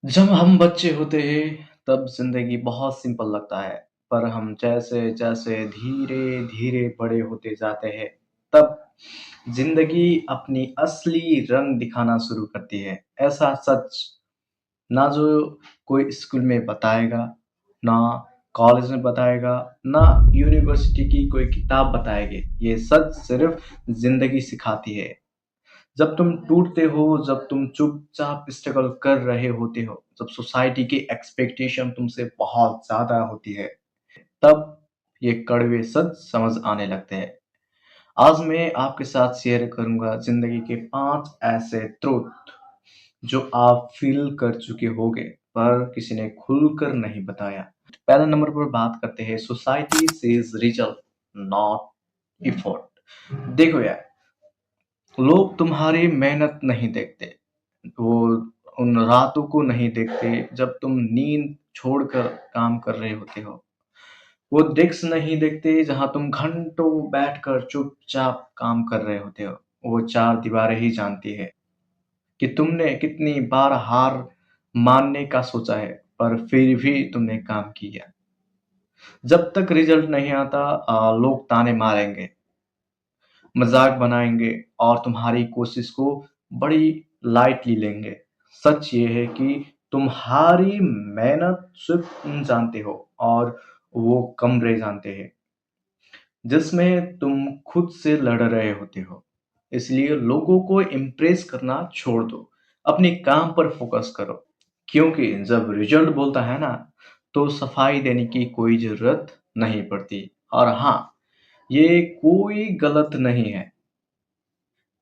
जब हम बच्चे होते हैं तब ज़िंदगी बहुत सिंपल लगता है, पर हम जैसे-जैसे धीरे-धीरे बड़े होते जाते हैं, तब ज़िंदगी अपनी असली रंग दिखाना शुरू करती है। ऐसा सच ना जो कोई स्कूल में बताएगा, ना कॉलेज में बताएगा, ना यूनिवर्सिटी की कोई किताब बताएगी। ये सच सिर्फ़ ज़िंदगी सिखाती है। जब तुम टूटते हो, जब तुम चुपचाप स्ट्रगल कर रहे होते हो, जब सोसाइटी की एक्सपेक्टेशन तुमसे बहुत ज़्यादा होती है, तब ये कड़वे सच समझ आने लगते हैं। आज मैं आपके साथ शेयर करूँगा ज़िंदगी के 5 ऐसे ट्रुथ जो आप फ़ील कर चुके होंगे, पर किसी ने खुलकर नहीं बताया। पहले नंबर पर बात करते हैं society says result not effort. देखो यार, लोग तुम्हारी मेहनत नहीं देखते। वो उन रातों को नहीं देखते जब तुम नींद छोड़कर काम कर रहे होते हो। वो डेस्क नहीं देखते जहाँ तुम घंटों बैठकर चुपचाप काम कर रहे होते हो। वो चार दीवारें ही जानती है कि तुमने कितनी बार हार मानने का सोचा है, पर फिर भी तुमने काम किया। जब तक रिजल्ट नहीं आता लोग ताने मारेंगे, मज़ाक बनाएँगे और तुम्हारी कोशिश को बड़ी लाइटली लेंगे। सच ये है कि तुम्हारी मेहनत सिर्फ़ तुम जानते हो और वो कमरे जानते हैं, जिसमें तुम खुद से लड़ रहे होते हो। इसलिए लोगों को इम्प्रेस करना छोड़ दो, अपने काम पर फ़ोकस करो। क्योंकि जब रिज़ल्ट बोलता है ना, तो सफाई देने की कोई ज़रूरत नहीं पड़ती। और हाँ, ये कोई गलत नहीं है।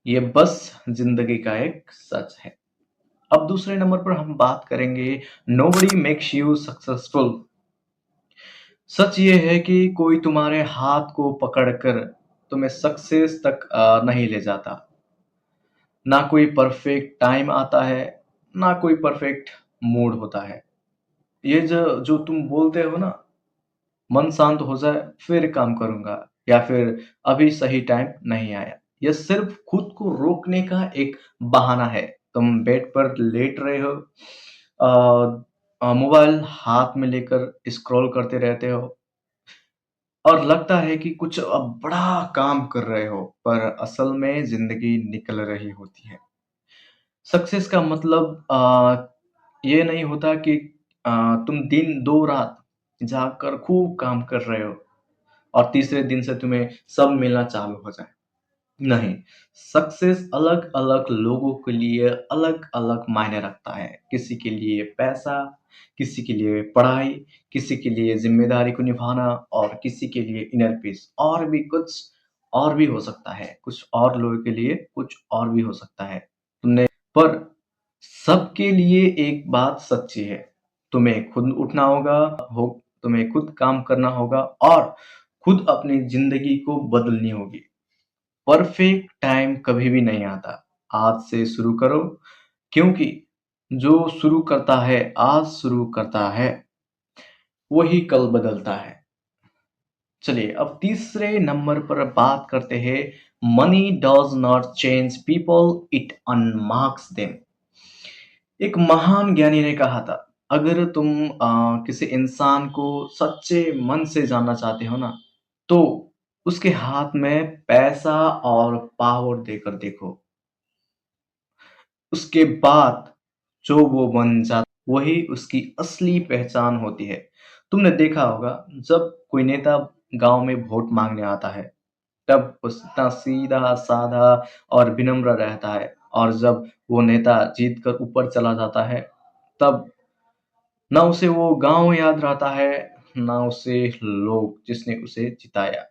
ये बस ज़िंदगी का एक सच है। अब दूसरे नंबर पर हम बात करेंगे नोबडी मेक्स यू सक्सेसफुल। सच ये है कि कोई तुम्हारे हाथ को पकड़कर तुम्हें सक्सेस तक नहीं ले जाता। ना कोई परफेक्ट टाइम आता है, ना कोई परफेक्ट मूड होता है। ये जो जो तुम बोलते हो ना, मन शांत हो जाए फिर काम करूँगा या फिर अभी सही टाइम नहीं आया। ये सिर्फ़ खुद को रोकने का एक बहाना है। तुम बेड पर लेट रहे हो मोबाइल हाथ में लेकर स्क्रॉल करते रहते हो और लगता है कि कुछ बड़ा काम कर रहे हो, पर असल में ज़िंदगी निकल रही होती है। सक्सेस का मतलब ये नहीं होता कि अ, तुम दिन 2 रात जागकर खूब काम कर रहे हो और तीसरे दिन से तुम्हें सब मिलना चालू हो जाए। नहीं, सक्सेस अलग-अलग लोगों के लिए अलग-अलग मायने रखता है। किसी के लिए पैसा, किसी के लिए पढ़ाई, किसी के लिए ज़िम्मेदारी को निभाना और किसी के लिए इनर पीस और भी कुछ और भी हो सकता है। कुछ और लोगों के लिए कुछ और भी हो सकता है। तुमने पर सबके लिए एक बात सच्ची है, तुम्हें खुद उठना होगा, हो तुम्हें खुद काम करना होगा और खुद अपनी ज़िंदगी को बदलनी होगी। परफेक्ट टाइम कभी भी नहीं आता। आज से शुरू करो, क्योंकि जो शुरू करता है, आज शुरू करता है, वही कल बदलता है। चलिए अब तीसरे नंबर पर बात करते हैं money does not change people, it unmasks them. एक महान ज्ञानी ने कहा था, अगर तुम किसी इंसान को सच्चे मन से जानना चाहते हो ना, तो उसके हाथ में पैसा और पावर देकर देखो। उसके बाद जो वो बन जाता वही उसकी असली पहचान होती है। तुमने देखा होगा जब कोई नेता गाँव में वोट माँगने आता है, तब वो इतना सीधा-साधा और विनम्र रहता है और जब वो नेता जीत कर ऊपर चला जाता है, तब ना उसे वो गाँव याद रहता है, ना उसे लोग जिसने उसे जिताया।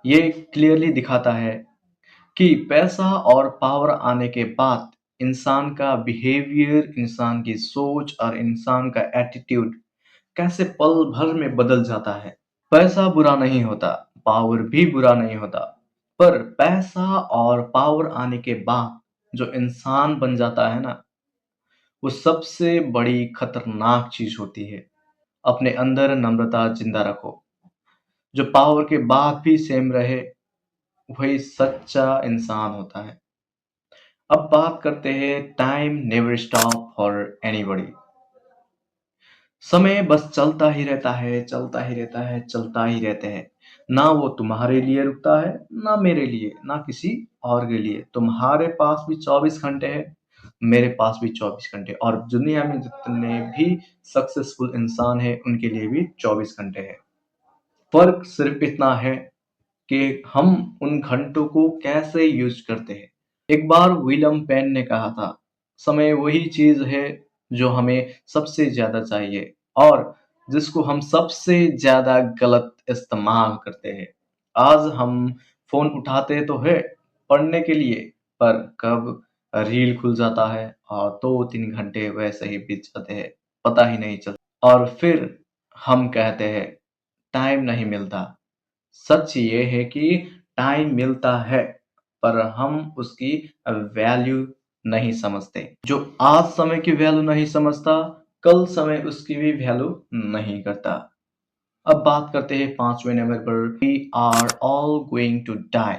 ये क्लियरली दिखाता है कि पैसा और पावर आने के बाद इंसान का बिहेवियर, इंसान की सोच और इंसान का एटीट्यूड कैसे पल भर में बदल जाता है। पैसा बुरा नहीं होता, पावर भी बुरा नहीं होता, पर पैसा और पावर आने के बाद जो इंसान बन जाता है ना, वो सबसे बड़ी खतरनाक चीज़ होती है। अपने अंदर नम्रता ज़िंदा रखो, जो पावर के बाद भी सेम रहे, वही सच्चा इंसान होता है। अब बात करते हैं time never stop for anybody. समय बस चलता ही रहता है, चलता ही रहता है, चलता ही रहते हैं। ना वो तुम्हारे लिए रुकता है, ना मेरे लिए, ना किसी और के लिए। तुम्हारे पास भी 24 घंटे हैं, मेरे पास भी 24 घंटे और दुनिया में जितने भी सक्सेसफुल इंसान हैं, उनके लिए भी 24 घंटे हैं। फ़र्क सिर्फ़ इतना है कि हम उन घंटों को कैसे यूज़ करते हैं। एक बार विलियम पेन ने कहा था, समय वही चीज़ है जो हमें सबसे ज़्यादा चाहिए और जिसको हम सबसे ज़्यादा गलत इस्तेमाल करते हैं। आज हम फ़ोन उठाते तो हैं पढ़ने के लिए, पर कब रील खुल जाता है और 2-3 घंटे वैसे ही बीत जाते हैं, पता ही नहीं चलता और फिर हम कहते हैं, टाइम नहीं मिलता। सच ये है कि टाइम मिलता है, पर हम उसकी वैल्यू नहीं समझते। जो आज समय की वैल्यू नहीं समझता, कल समय उसकी भी वैल्यू नहीं करता। अब बात करते हैं 5वें नंबर पर, we are all going to die.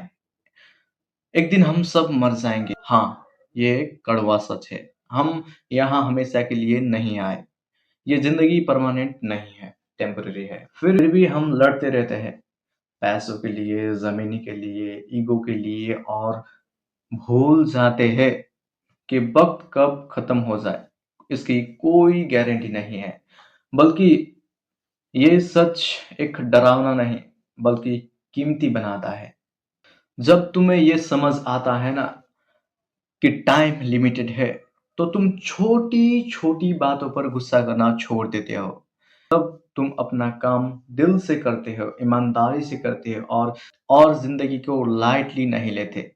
एक दिन हम सब मर जाएँगे। हाँ, ये कड़वा सच है। हम यहाँ हमेशा के लिए नहीं आए। ये ज़िंदगी परमानेंट नहीं है, टेम्परेरी है। फिर भी हम लड़ते रहते हैं। पैसों के लिए, ज़मीनी के लिए, ईगो के लिए और भूल जाते हैं कि वक़्त कब ख़त्म हो जाए, इसकी कोई गारंटी नहीं है। बल्कि ये सच एक डरावना नहीं, बल्कि कीमती बनाता है। जब तुम्हें ये समझ आता है ना कि टाइम लिमिटेड है, तो तुम छोटी-छोटी बातों पर गुस्सा करना छोड़ देते हो। तब तुम अपना काम दिल से करते हो, ईमानदारी से करते हो और ज़िंदगी को लाइटली नहीं लेते।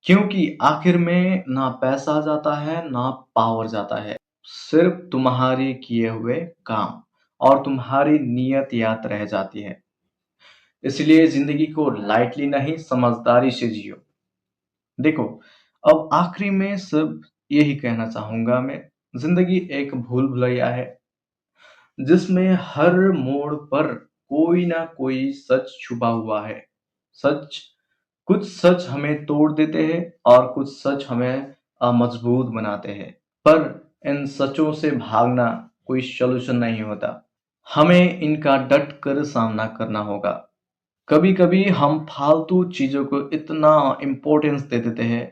क्योंकि आखिर में ना पैसा जाता है, ना पावर जाता है। सिर्फ़ तुम्हारे किए हुए काम और तुम्हारी नियत याद रह जाती है। इसलिए ज़िंदगी को लाइटली नहीं, समझदारी से जियो। देखो, अब आखिरी में सिर्फ़ यही कहना चाहूँगा मैं, ज़िंदगी एक भूल-भुलैया है जिसमें हर मोड़ पर कोई ना कोई सच छुपा हुआ है। सच कुछ सच हमें तोड़ देते हैं और कुछ सच हमें मजबूत बनाते हैं। पर इन सचों से भागना कोई सॉल्यूशन नहीं होता। हमें इनका डट कर सामना करना होगा। कभी-कभी हम फालतू चीज़ों को इतना इम्पोर्टेंस दे देते हैं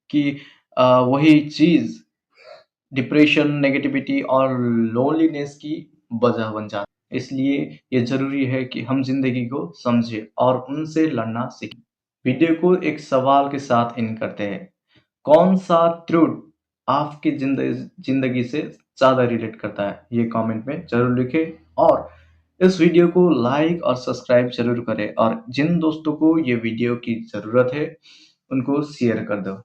कि वही चीज़ डिप्रेशन, नेगेटिविटी और लोनलीनेस की वजह बन जाती है। इसलिए ये ज़रूरी है कि हम ज़िंदगी को समझें और उनसे लड़ना सीखें। वीडियो को एक सवाल के साथ एंड करते हैं। कौन-सा ट्रुथ आपकी ज़िंदगी से ज़्यादा रिलेट करता है? ये कमेंट में ज़रूर लिखें और इस वीडियो को लाइक और सब्सक्राइब ज़रूर करें और जिन दोस्तों को ये वीडियो की ज़रूरत है, उनको शेयर कर दो।